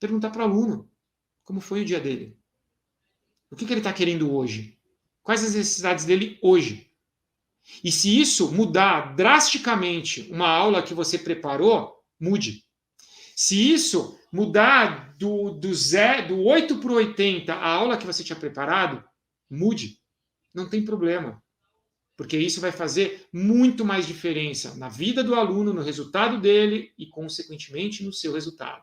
perguntar para o aluno como foi o dia dele. O que ele está querendo hoje? Quais as necessidades dele hoje? E se isso mudar drasticamente uma aula que você preparou, mude. Se isso mudar do 8 para o 80 a aula que você tinha preparado, mude. Não tem problema. Porque isso vai fazer muito mais diferença na vida do aluno, no resultado dele e, consequentemente, no seu resultado.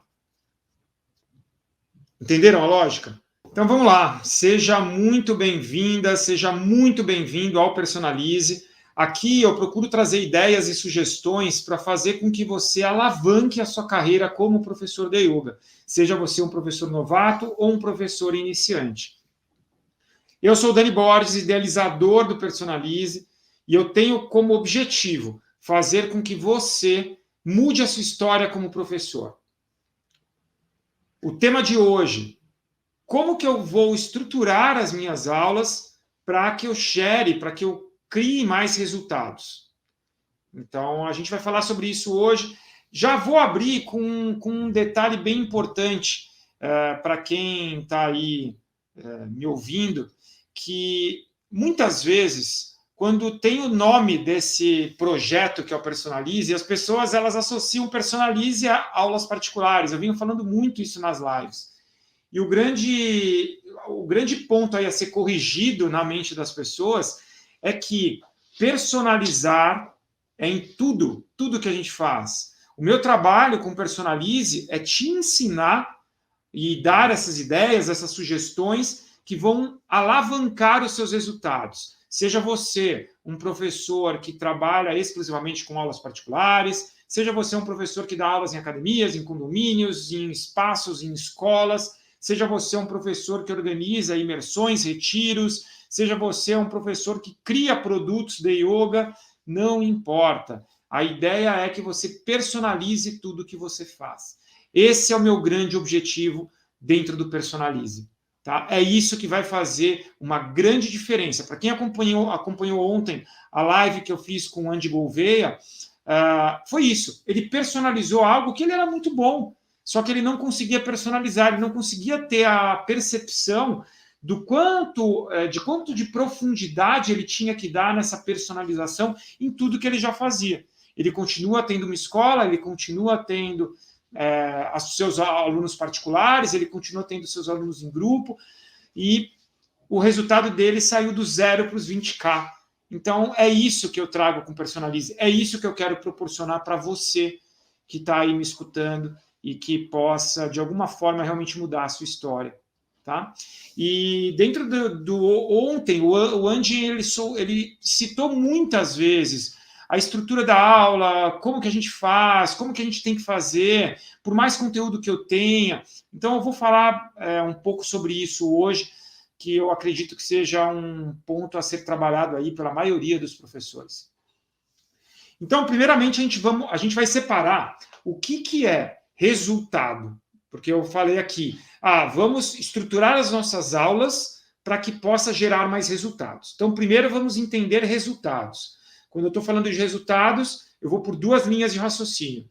Entenderam a lógica? Então vamos lá. Seja muito bem-vinda, seja muito bem-vindo ao Personalize. Aqui eu procuro trazer ideias e sugestões para fazer com que você alavanque a sua carreira como professor de yoga. Seja você um professor novato ou um professor iniciante. Eu sou o Dani Borges, idealizador do Personalize, e eu tenho como objetivo fazer com que você mude a sua história como professor. O tema de hoje: como que eu vou estruturar as minhas aulas para que eu share, para que eu crie mais resultados. Então, a gente vai falar sobre isso hoje. Já vou abrir com um detalhe bem importante para quem está aí me ouvindo, que muitas vezes, quando tem o nome desse projeto que é o Personalize, as pessoas elas associam Personalize a aulas particulares. Eu venho falando muito isso nas lives. E o grande ponto aí a ser corrigido na mente das pessoas é que personalizar é em tudo que a gente faz. O meu trabalho com Personalize é te ensinar e dar essas ideias, essas sugestões que vão alavancar os seus resultados. Seja você um professor que trabalha exclusivamente com aulas particulares, seja você um professor que dá aulas em academias, em condomínios, em espaços, em escolas, seja você um professor que organiza imersões, retiros, seja você um professor que cria produtos de yoga, não importa. A ideia é que você personalize tudo que você faz. Esse é o meu grande objetivo dentro do Personalize. Tá? É isso que vai fazer uma grande diferença. Para quem acompanhou ontem a live que eu fiz com o Andy Gouveia, foi isso. Ele personalizou algo que ele era muito bom, só que ele não conseguia personalizar, ele não conseguia ter a percepção do quanto de profundidade ele tinha que dar nessa personalização em tudo que ele já fazia. Ele continua tendo uma escola, ele continua tendo seus alunos particulares, ele continua tendo seus alunos em grupo, e o resultado dele saiu do 0 para os 20K. Então, é isso que eu trago com Personalize, é isso que eu quero proporcionar para você que está aí me escutando e que possa, de alguma forma, realmente mudar a sua história. Tá? E dentro do ontem, o Andy ele citou muitas vezes a estrutura da aula, como que a gente faz, como que a gente tem que fazer, por mais conteúdo que eu tenha. Então, eu vou falar um pouco sobre isso hoje, que eu acredito que seja um ponto a ser trabalhado aí pela maioria dos professores. Então, primeiramente, a gente vai separar o que é resultado, porque eu falei aqui, vamos estruturar as nossas aulas para que possa gerar mais resultados. Então, primeiro vamos entender resultados. Quando eu estou falando de resultados, eu vou por duas linhas de raciocínio.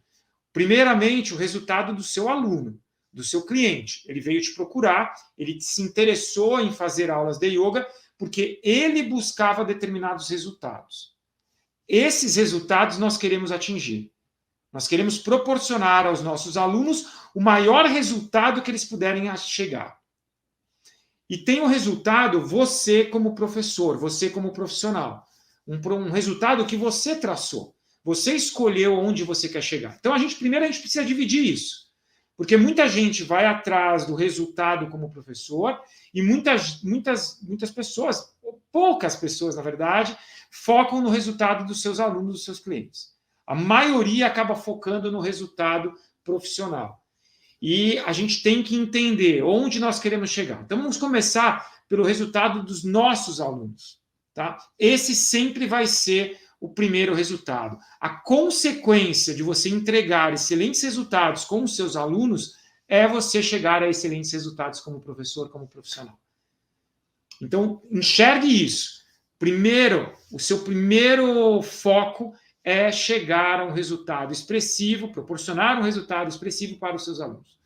Primeiramente, o resultado do seu aluno, do seu cliente. Ele veio te procurar, ele se interessou em fazer aulas de yoga porque ele buscava determinados resultados. Esses resultados nós queremos atingir. Nós queremos proporcionar aos nossos alunos o maior resultado que eles puderem chegar. E tem o resultado você como professor, você como profissional. Um resultado que você traçou. Você escolheu onde você quer chegar. Então, primeiro a gente precisa dividir isso. Porque muita gente vai atrás do resultado como professor e muitas pessoas, poucas pessoas, na verdade, focam no resultado dos seus alunos, dos seus clientes. A maioria acaba focando no resultado profissional. E a gente tem que entender onde nós queremos chegar. Então, vamos começar pelo resultado dos nossos alunos. Tá? Esse sempre vai ser o primeiro resultado. A consequência de você entregar excelentes resultados com os seus alunos é você chegar a excelentes resultados como professor, como profissional. Então, enxergue isso. Primeiro, o seu primeiro foco é chegar a um resultado expressivo, proporcionar um resultado expressivo para os seus alunos.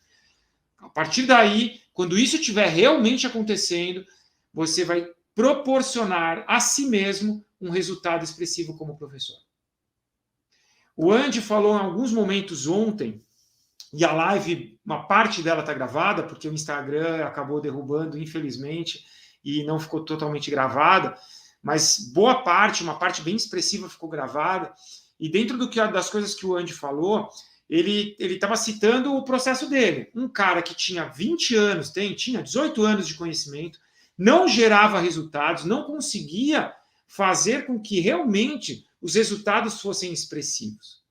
A partir daí, quando isso estiver realmente acontecendo, você vai proporcionar a si mesmo um resultado expressivo como professor. O Andy falou em alguns momentos ontem, e a live, uma parte dela está gravada, porque o Instagram acabou derrubando, infelizmente, e não ficou totalmente gravada, mas boa parte, uma parte bem expressiva ficou gravada, e dentro das coisas que o Andy falou, ele estava citando o processo dele. Um cara que tinha 20 anos, tinha 18 anos de conhecimento, não gerava resultados, não conseguia fazer com que realmente os resultados fossem expressivos.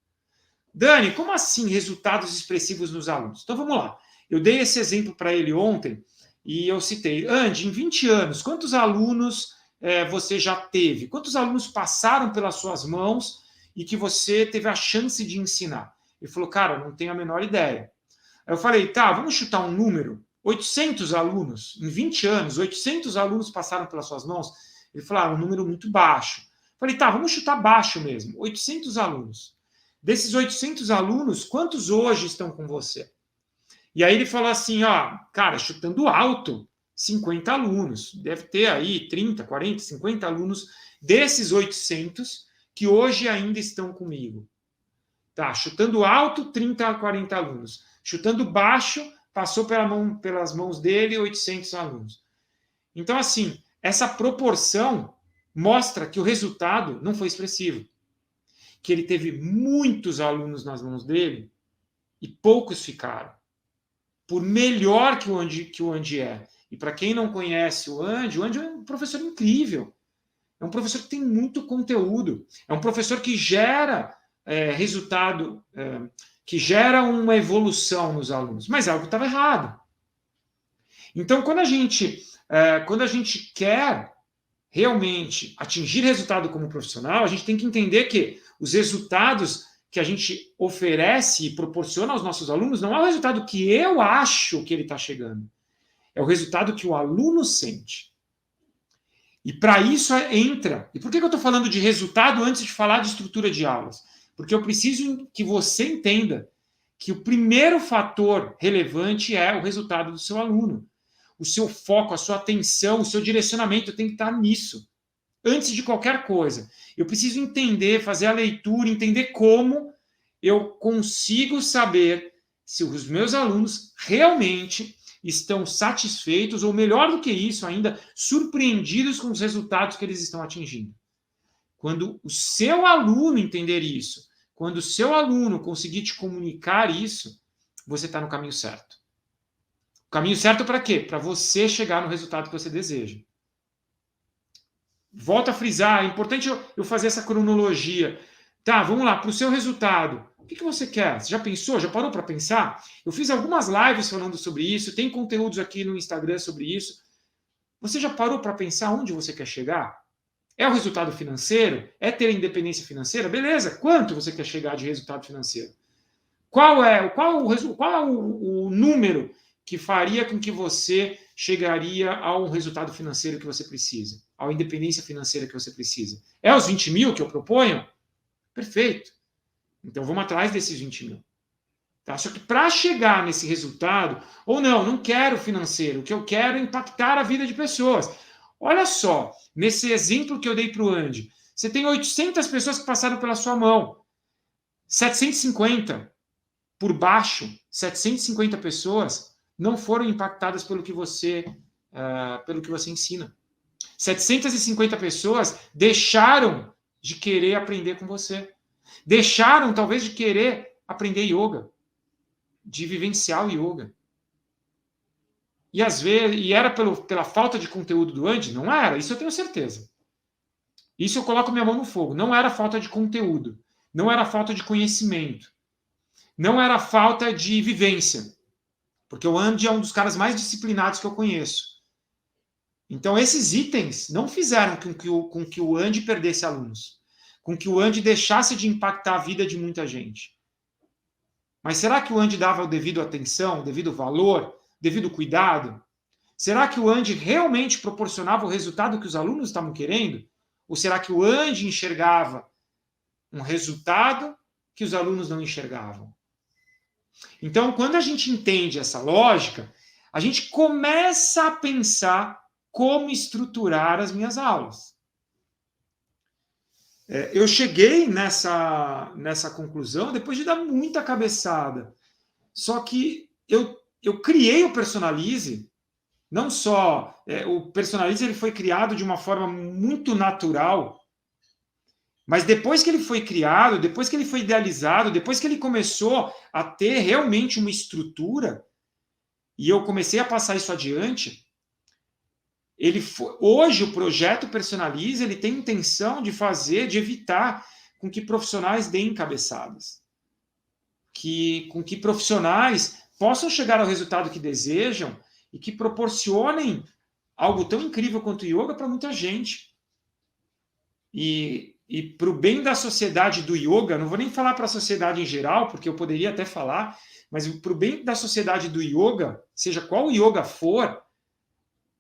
Dani, como assim resultados expressivos nos alunos? Então vamos lá. Eu dei esse exemplo para ele ontem e eu citei, Andy, em 20 anos, quantos alunos você já teve? Quantos alunos passaram pelas suas mãos e que você teve a chance de ensinar? Ele falou, cara, não tenho a menor ideia. Aí eu falei, tá, vamos chutar um número. 800 alunos, em 20 anos, 800 alunos passaram pelas suas mãos. Ele falou, um número muito baixo. Eu falei, tá, vamos chutar baixo mesmo, 800 alunos. Desses 800 alunos, quantos hoje estão com você? E aí ele falou assim, cara, chutando alto, 50 alunos. Deve ter aí 30, 40, 50 alunos desses 800 que hoje ainda estão comigo. Tá, chutando alto, 30 a 40 alunos. Chutando baixo, passou pelas mãos dele 800 alunos. Então, assim, essa proporção mostra que o resultado não foi expressivo. Que ele teve muitos alunos nas mãos dele e poucos ficaram. Por melhor que o Andy é. E para quem não conhece o Andy é um professor incrível. É um professor que tem muito conteúdo. É um professor que gera resultado, que gera uma evolução nos alunos. Mas algo estava errado. Então, quando a gente quer realmente atingir resultado como profissional, a gente tem que entender que os resultados que a gente oferece e proporciona aos nossos alunos não é o resultado que eu acho que ele está chegando. É o resultado que o aluno sente. E para isso entra... E por que eu estou falando de resultado antes de falar de estrutura de aulas? Porque eu preciso que você entenda que o primeiro fator relevante é o resultado do seu aluno. O seu foco, a sua atenção, o seu direcionamento tem que estar nisso. Antes de qualquer coisa. Eu preciso entender, fazer a leitura, entender como eu consigo saber se os meus alunos realmente estão satisfeitos, ou melhor do que isso ainda, surpreendidos com os resultados que eles estão atingindo. Quando o seu aluno entender isso, quando o seu aluno conseguir te comunicar isso, você está no caminho certo. O caminho certo para quê? Para você chegar no resultado que você deseja. Volto a frisar, é importante eu fazer essa cronologia. Tá, vamos lá, para o seu resultado. O que você quer? Você já pensou? Já parou para pensar? Eu fiz algumas lives falando sobre isso, tem conteúdos aqui no Instagram sobre isso. Você já parou para pensar onde você quer chegar? É o resultado financeiro? É ter independência financeira? Beleza, quanto você quer chegar de resultado financeiro? Qual é o número que faria com que você chegaria ao resultado financeiro que você precisa? A independência financeira que você precisa? É os 20 mil que eu proponho? Perfeito. Então vamos atrás desses 20 mil. Tá? Só que para chegar nesse resultado, ou não quero financeiro, o que eu quero é impactar a vida de pessoas. Olha só, nesse exemplo que eu dei para o Andy, você tem 800 pessoas que passaram pela sua mão. 750 por baixo, 750 pessoas não foram impactadas pelo que você ensina. 750 pessoas deixaram de querer aprender com você. Deixaram, talvez, de querer aprender yoga, de vivenciar o yoga. E às vezes, era pela falta de conteúdo do Andy? Não era, isso eu tenho certeza. Isso eu coloco minha mão no fogo. Não era falta de conteúdo. Não era falta de conhecimento. Não era falta de vivência. Porque o Andy é um dos caras mais disciplinados que eu conheço. Então, esses itens não fizeram com que o Andy perdesse alunos. Com que o Andy deixasse de impactar a vida de muita gente. Mas será que o Andy dava o devido atenção, o devido valor, o devido cuidado? Será que o Andy realmente proporcionava o resultado que os alunos estavam querendo? Ou será que o Andy enxergava um resultado que os alunos não enxergavam? Então, quando a gente entende essa lógica, a gente começa a pensar como estruturar as minhas aulas. Eu cheguei nessa conclusão depois de dar muita cabeçada. Só que eu criei o Personalize, não só... o Personalize ele foi criado de uma forma muito natural, mas depois que ele foi criado, depois que ele foi idealizado, depois que ele começou a ter realmente uma estrutura, e eu comecei a passar isso adiante, hoje o projeto Personalize ele tem intenção de evitar com que profissionais deem cabeçadas. Com que profissionais possam chegar ao resultado que desejam e que proporcionem algo tão incrível quanto o yoga para muita gente. E para o bem da sociedade do yoga, não vou nem falar para a sociedade em geral, porque eu poderia até falar, mas para o bem da sociedade do yoga, seja qual yoga for,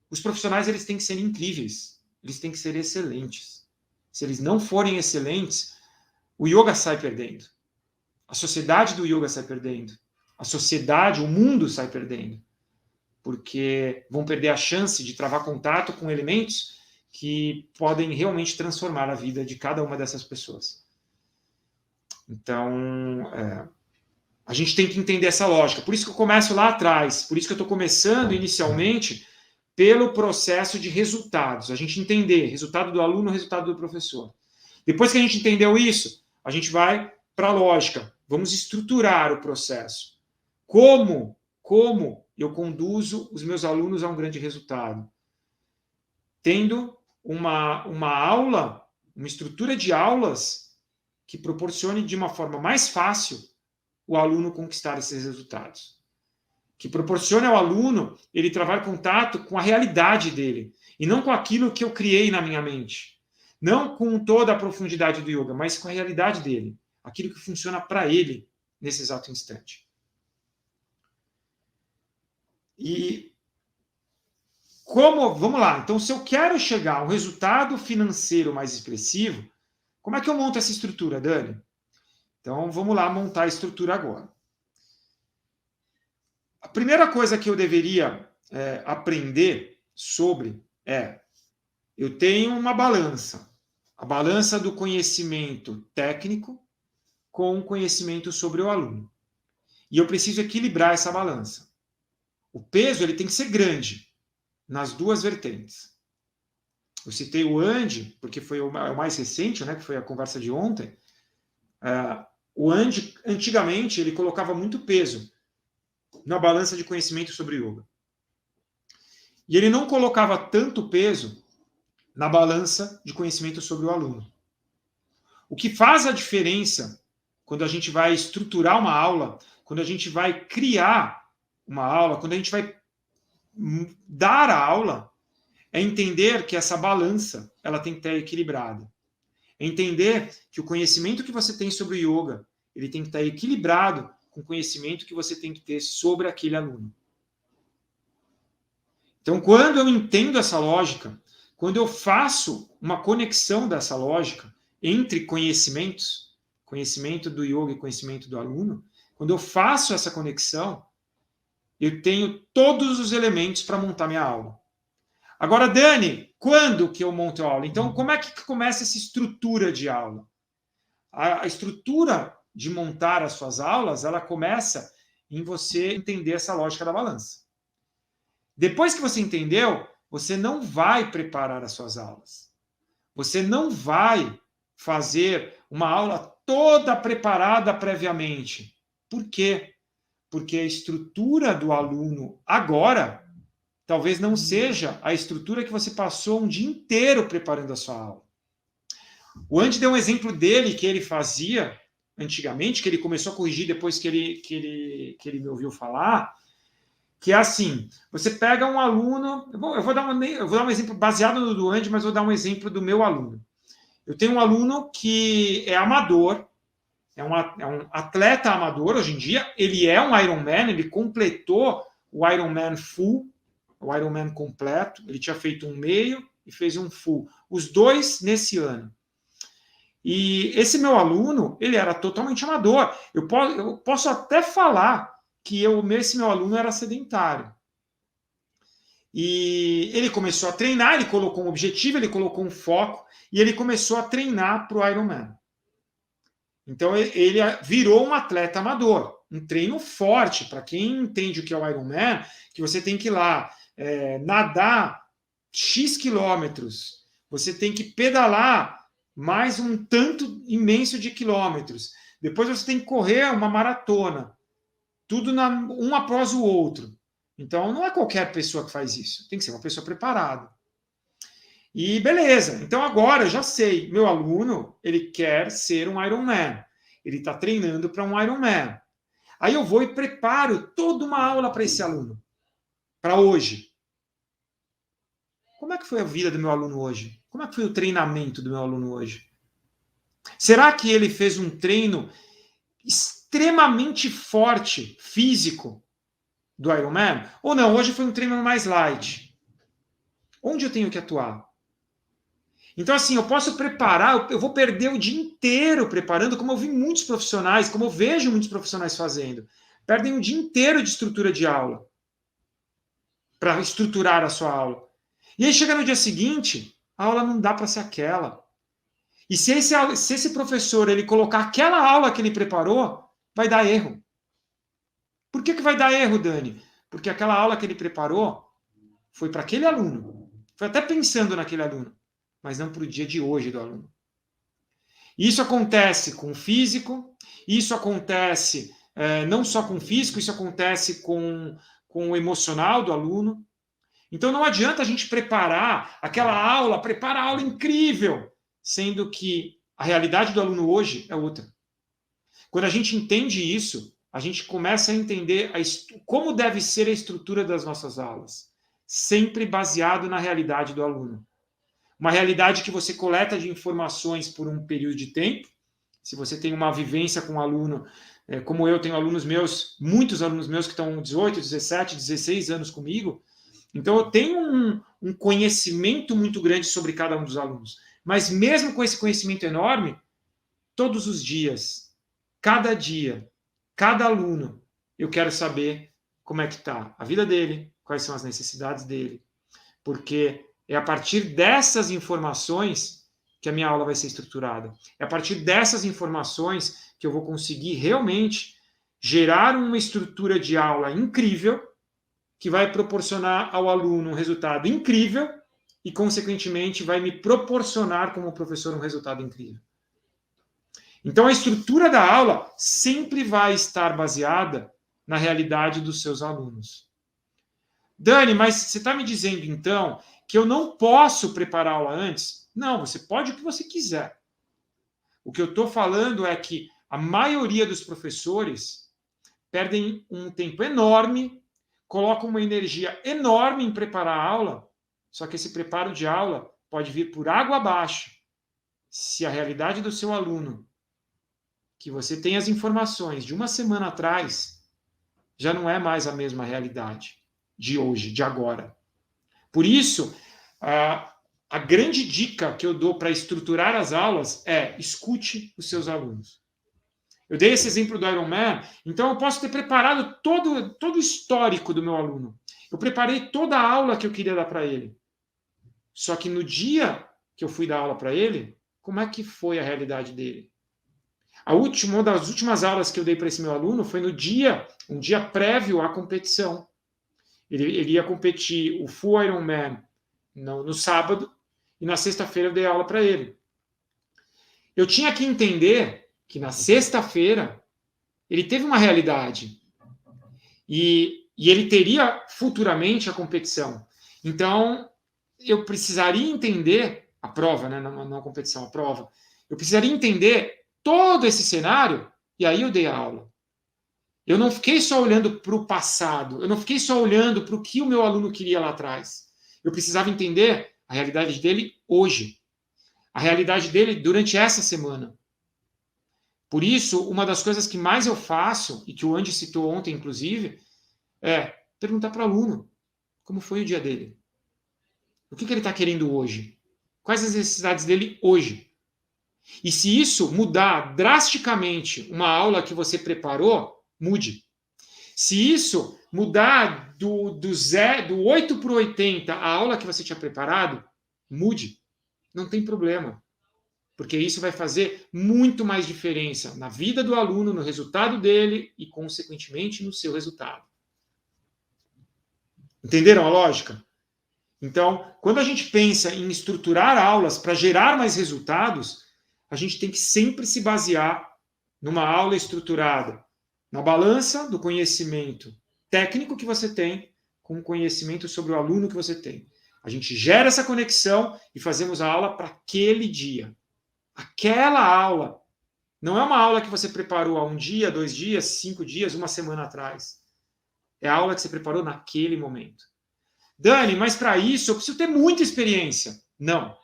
os profissionais eles têm que ser incríveis, eles têm que ser excelentes. Se eles não forem excelentes, o yoga sai perdendo. A sociedade do yoga sai perdendo. A sociedade, o mundo sai perdendo. Porque vão perder a chance de travar contato com elementos que podem realmente transformar a vida de cada uma dessas pessoas. Então, a gente tem que entender essa lógica. Por isso que eu começo lá atrás. Por isso que eu estou começando inicialmente pelo processo de resultados. A gente entender resultado do aluno, resultado do professor. Depois que a gente entendeu isso, a gente vai para a lógica. Vamos estruturar o processo. Como eu conduzo os meus alunos a um grande resultado? Tendo uma aula, uma estrutura de aulas que proporcione de uma forma mais fácil o aluno conquistar esses resultados. Que proporcione ao aluno ele travar contato com a realidade dele, e não com aquilo que eu criei na minha mente. Não com toda a profundidade do yoga, mas com a realidade dele. Aquilo que funciona para ele nesse exato instante. E vamos lá, então se eu quero chegar a um resultado financeiro mais expressivo, como é que eu monto essa estrutura, Dani? Então vamos lá montar a estrutura agora. A primeira coisa que eu deveria aprender sobre eu tenho uma balança. A balança do conhecimento técnico com o conhecimento sobre o aluno. E eu preciso equilibrar essa balança. O peso ele tem que ser grande nas duas vertentes. Eu citei o Andy, porque foi o mais recente, né, que foi a conversa de ontem. O Andy, antigamente, ele colocava muito peso na balança de conhecimento sobre yoga. E ele não colocava tanto peso na balança de conhecimento sobre o aluno. O que faz a diferença quando a gente vai estruturar uma aula, quando a gente vai criar uma aula, quando a gente vai dar a aula, é entender que essa balança ela tem que estar equilibrada. É entender que o conhecimento que você tem sobre o yoga ele tem que estar equilibrado com o conhecimento que você tem que ter sobre aquele aluno. Então, quando eu entendo essa lógica, quando eu faço uma conexão dessa lógica entre conhecimentos, conhecimento do yoga e conhecimento do aluno, quando eu faço essa conexão, eu tenho todos os elementos para montar minha aula. Agora, Dani, quando que eu monto a aula? Então, como é que começa essa estrutura de aula? A estrutura de montar as suas aulas, ela começa em você entender essa lógica da balança. Depois que você entendeu, você não vai preparar as suas aulas. Você não vai fazer uma aula toda preparada previamente. Por quê? Porque a estrutura do aluno agora talvez não seja a estrutura que você passou um dia inteiro preparando a sua aula. O Andy deu um exemplo dele que ele fazia antigamente, que ele começou a corrigir depois que ele me ouviu falar, que é assim, você pega um aluno, eu vou dar um exemplo baseado no do Andy, mas vou dar um exemplo do meu aluno. Eu tenho um aluno que é amador, é um atleta amador hoje em dia, ele é um Ironman, ele completou o Ironman full, o Ironman completo, ele tinha feito um meio e fez um full, os dois nesse ano. E esse meu aluno, ele era totalmente amador. Eu posso até falar que esse meu aluno era sedentário. E ele começou a treinar, ele colocou um objetivo, ele colocou um foco, e ele começou a treinar para o Ironman. Então ele virou um atleta amador, um treino forte. Para quem entende o que é o Ironman, que você tem que ir lá nadar X quilômetros, você tem que pedalar mais um tanto imenso de quilômetros. Depois você tem que correr uma maratona, tudo um após o outro. Então não é qualquer pessoa que faz isso, tem que ser uma pessoa preparada. E beleza, então agora eu já sei, meu aluno, ele quer ser um Ironman. Ele está treinando para um Ironman. Aí eu vou e preparo toda uma aula para esse aluno, para hoje. Como é que foi a vida do meu aluno hoje? Como é que foi o treinamento do meu aluno hoje? Será que ele fez um treino extremamente forte, físico, do Ironman? Ou não, hoje foi um treino mais light? Onde eu tenho que atuar? Então, assim, eu posso preparar, eu vou perder o dia inteiro preparando, como eu vi muitos profissionais, como eu vejo muitos profissionais fazendo. Perdem o dia inteiro de estrutura de aula, para estruturar a sua aula. E aí chega no dia seguinte, a aula não dá para ser aquela. E se esse professor ele colocar aquela aula que ele preparou, vai dar erro. Por que vai dar erro, Dani? Porque aquela aula que ele preparou foi para aquele aluno. Foi até pensando naquele aluno, mas não para o dia de hoje do aluno. Isso acontece com o físico, isso acontece não só com o físico, isso acontece com o emocional do aluno. Então não adianta a gente preparar aquela aula, prepara a aula incrível, sendo que a realidade do aluno hoje é outra. Quando a gente entende isso, a gente começa a entender como deve ser a estrutura das nossas aulas, sempre baseado na realidade do aluno. Uma realidade que você coleta de informações por um período de tempo. Se você tem uma vivência com um aluno, como eu tenho alunos meus, muitos alunos meus que estão 18, 17, 16 anos comigo, então eu tenho um conhecimento muito grande sobre cada um dos alunos. Mas mesmo com esse conhecimento enorme, todos os dias, cada dia, cada aluno, eu quero saber como é que está a vida dele, quais são as necessidades dele, porque é a partir dessas informações que a minha aula vai ser estruturada. É a partir dessas informações que eu vou conseguir realmente gerar uma estrutura de aula incrível que vai proporcionar ao aluno um resultado incrível e, consequentemente, vai me proporcionar como professor um resultado incrível. Então, a estrutura da aula sempre vai estar baseada na realidade dos seus alunos. Dani, mas você está me dizendo, então, que eu não posso preparar a aula antes? Não, você pode o que você quiser. O que eu estou falando é que a maioria dos professores perdem um tempo enorme, colocam uma energia enorme em preparar a aula, só que esse preparo de aula pode vir por água abaixo se a realidade do seu aluno, que você tem as informações de uma semana atrás, já não é mais a mesma realidade de hoje, de agora. Por isso, a grande dica que eu dou para estruturar as aulas é escute os seus alunos. Eu dei esse exemplo do Ironman, então eu posso ter preparado todo o histórico do meu aluno. Eu preparei toda a aula que eu queria dar para ele. Só que no dia que eu fui dar aula para ele, como é que foi a realidade dele? Uma das últimas aulas que eu dei para esse meu aluno foi um dia prévio à competição. Ele ia competir o Full Ironman no sábado, e na sexta-feira eu dei aula para ele. Eu tinha que entender que na sexta-feira ele teve uma realidade e ele teria futuramente a competição. Então, eu precisaria entender a prova, né? Não a competição, a prova. Eu precisaria entender todo esse cenário e aí eu dei a aula. Eu não fiquei só olhando para o passado, eu não fiquei só olhando para o que o meu aluno queria lá atrás. Eu precisava entender a realidade dele hoje, a realidade dele durante essa semana. Por isso, uma das coisas que mais eu faço, e que o Andy citou ontem, inclusive, é perguntar para o aluno como foi o dia dele. O que ele está querendo hoje? Quais as necessidades dele hoje? E se isso mudar drasticamente uma aula que você preparou, mude. Se isso mudar do 8 para o 80 a aula que você tinha preparado, mude. Não tem problema. Porque isso vai fazer muito mais diferença na vida do aluno, no resultado dele e, consequentemente, no seu resultado. Entenderam a lógica? Então, quando a gente pensa em estruturar aulas para gerar mais resultados, a gente tem que sempre se basear numa aula estruturada na balança do conhecimento técnico que você tem com o conhecimento sobre o aluno que você tem. A gente gera essa conexão e fazemos a aula para aquele dia. Aquela aula. Não é uma aula que você preparou há 1 dia, 2 dias, 5 dias, 1 semana atrás. É a aula que você preparou naquele momento. Dani, mas para isso eu preciso ter muita experiência. Não.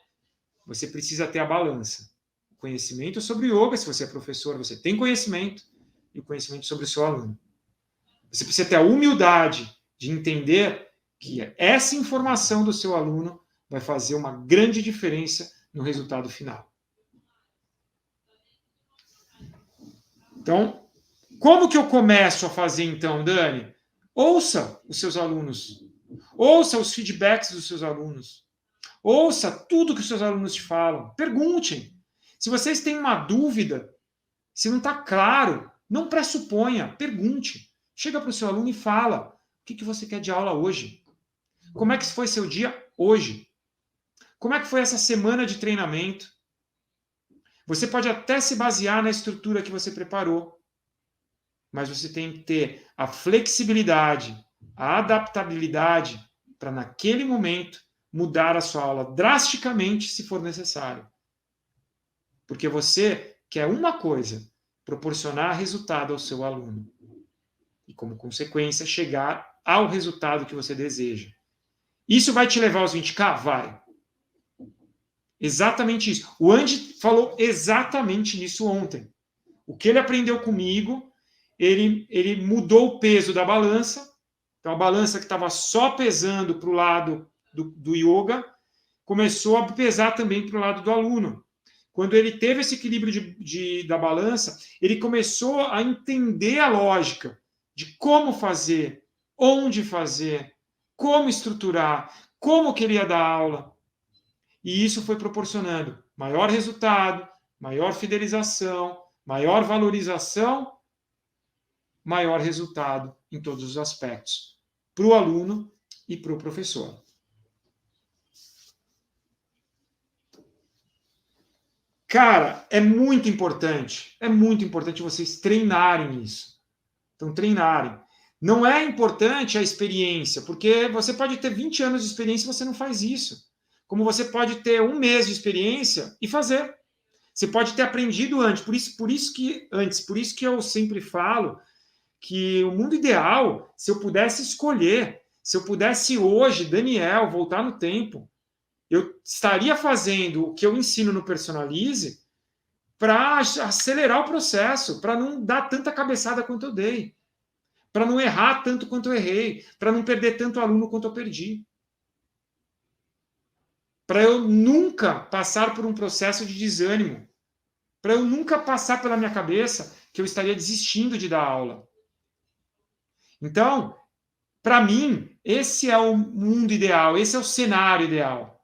Você precisa ter a balança. O conhecimento sobre yoga, se você é professor, você tem conhecimento, e o conhecimento sobre o seu aluno. Você precisa ter a humildade de entender que essa informação do seu aluno vai fazer uma grande diferença no resultado final. Então, como que eu começo a fazer então, Dani? Ouça os seus alunos. Ouça os feedbacks dos seus alunos. Ouça tudo que os seus alunos te falam. Perguntem. Se vocês têm uma dúvida, se não está claro, não pressuponha. Pergunte. Chega para o seu aluno e fala. O que você quer de aula hoje? Como é que foi seu dia hoje? Como é que foi essa semana de treinamento? Você pode até se basear na estrutura que você preparou, mas você tem que ter a flexibilidade, a adaptabilidade para, naquele momento, mudar a sua aula drasticamente se for necessário. Porque você quer uma coisa, proporcionar resultado ao seu aluno. E, como consequência, chegar ao resultado que você deseja. Isso vai te levar aos 20K? Vai. Exatamente isso. O Andy falou exatamente nisso ontem. O que ele aprendeu comigo, ele mudou o peso da balança. Então, a balança que estava só pesando para o lado do yoga, começou a pesar também para o lado do aluno. Quando ele teve esse equilíbrio da balança, ele começou a entender a lógica de como fazer, onde fazer, como estruturar, como queria dar aula. E isso foi proporcionando maior resultado, maior fidelização, maior valorização, maior resultado em todos os aspectos, para o aluno e para o professor. Cara, é muito importante vocês treinarem isso. Então, treinarem. Não é importante a experiência, porque você pode ter 20 anos de experiência e você não faz isso. Como você pode ter 1 mês de experiência e fazer. Você pode ter aprendido antes. Por isso que eu sempre falo que o mundo ideal, se eu pudesse escolher, se eu pudesse hoje, Daniel, voltar no tempo, eu estaria fazendo o que eu ensino no Personalize para acelerar o processo, para não dar tanta cabeçada quanto eu dei, para não errar tanto quanto eu errei, para não perder tanto aluno quanto eu perdi. Para eu nunca passar por um processo de desânimo, para eu nunca passar pela minha cabeça que eu estaria desistindo de dar aula. Então, para mim, esse é o mundo ideal, esse é o cenário ideal.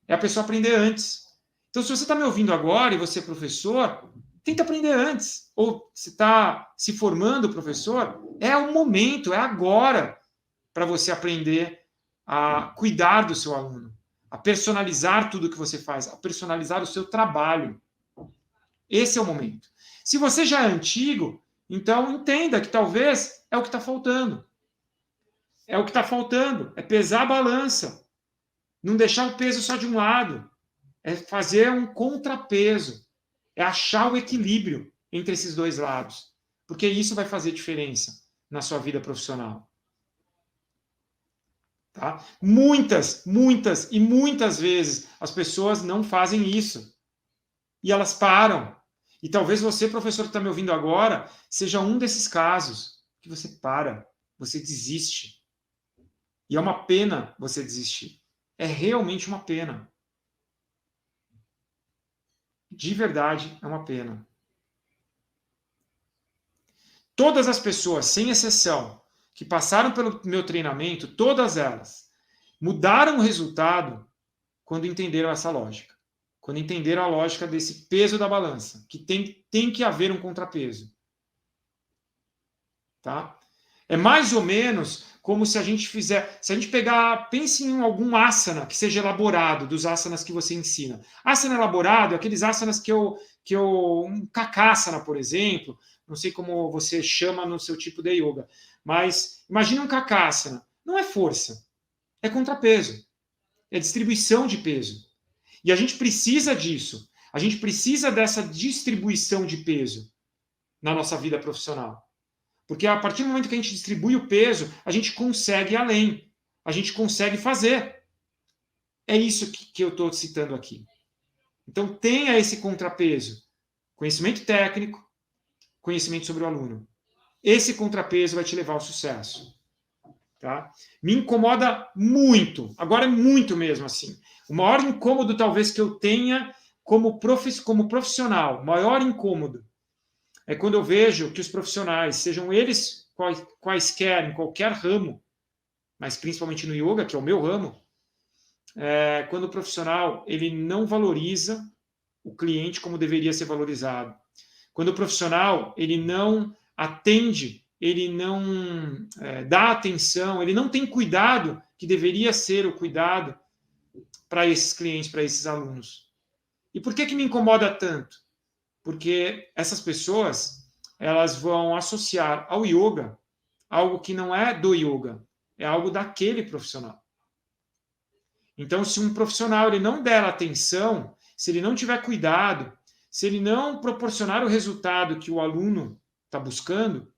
É a pessoa aprender antes. Então, se você está me ouvindo agora e você é professor, tenta aprender antes. Ou se está se formando professor, é o momento, é agora para você aprender a cuidar do seu aluno, a personalizar tudo que você faz, a personalizar o seu trabalho. Esse é o momento. Se você já é antigo, então entenda que talvez é o que está faltando. É o que está faltando, é pesar a balança. Não deixar o peso só de um lado. É fazer um contrapeso. É achar o equilíbrio entre esses dois lados. Porque isso vai fazer diferença na sua vida profissional. Tá? Muitas vezes as pessoas não fazem isso. E elas param. E talvez você, professor que está me ouvindo agora, seja um desses casos que você para, você desiste. E é uma pena você desistir. É realmente uma pena. De verdade, é uma pena. Todas as pessoas, sem exceção, que passaram pelo meu treinamento, todas elas, mudaram o resultado quando entenderam essa lógica. Quando entenderam a lógica desse peso da balança, que tem que haver um contrapeso. Tá? É mais ou menos como se a gente pegar, pense em algum asana que seja elaborado, dos asanas que você ensina. Asana elaborado, aqueles asanas um kakasana, por exemplo, não sei como você chama no seu tipo de yoga, mas imagine um kakasana. Não é força, é contrapeso, é distribuição de peso. E a gente precisa disso. A gente precisa dessa distribuição de peso na nossa vida profissional. Porque a partir do momento que a gente distribui o peso, a gente consegue ir além. A gente consegue fazer. É isso que eu estou citando aqui. Então, tenha esse contrapeso. Conhecimento técnico, conhecimento sobre o aluno. Esse contrapeso vai te levar ao sucesso. Tá? Me incomoda muito. Agora é muito mesmo assim. O maior incômodo, talvez, que eu tenha como profissional, maior incômodo, é quando eu vejo que os profissionais, sejam eles quaisquer, em qualquer ramo, mas principalmente no yoga, que é o meu ramo, quando o profissional ele não valoriza o cliente como deveria ser valorizado. Quando o profissional ele não atende, ele não dá atenção, ele não tem cuidado que deveria ser o cuidado para esses clientes, para esses alunos. E por que me incomoda tanto? Porque essas pessoas, elas vão associar ao yoga algo que não é do yoga, é algo daquele profissional. Então, se um profissional ele não der atenção, se ele não tiver cuidado, se ele não proporcionar o resultado que o aluno está buscando,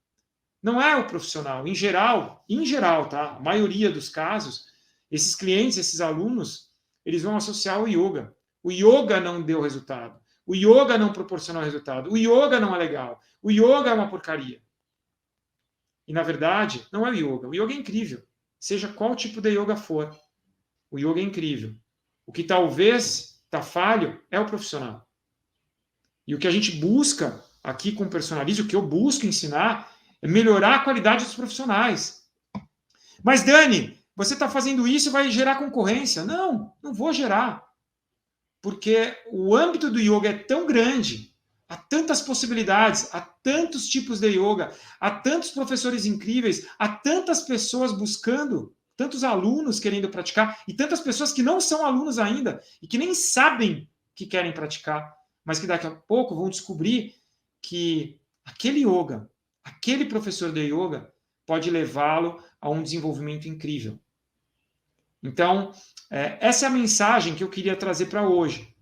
não é o profissional. Em geral, tá? A maioria dos casos, esses clientes, esses alunos, eles vão associar ao yoga. O yoga não deu resultado. O yoga não proporcionou resultado. O yoga não é legal. O yoga é uma porcaria. E, na verdade, não é o yoga. O yoga é incrível. Seja qual tipo de yoga for. O yoga é incrível. O que talvez está falho é o profissional. E o que a gente busca aqui com o Personalize, o que eu busco ensinar, é melhorar a qualidade dos profissionais. Mas, Dani, você está fazendo isso e vai gerar concorrência. Não, não vou gerar. Porque o âmbito do yoga é tão grande, há tantas possibilidades, há tantos tipos de yoga, há tantos professores incríveis, há tantas pessoas buscando, tantos alunos querendo praticar, e tantas pessoas que não são alunos ainda, e que nem sabem que querem praticar, mas que daqui a pouco vão descobrir que aquele yoga, aquele professor de yoga, pode levá-lo a um desenvolvimento incrível. Então, essa é a mensagem que eu queria trazer para hoje.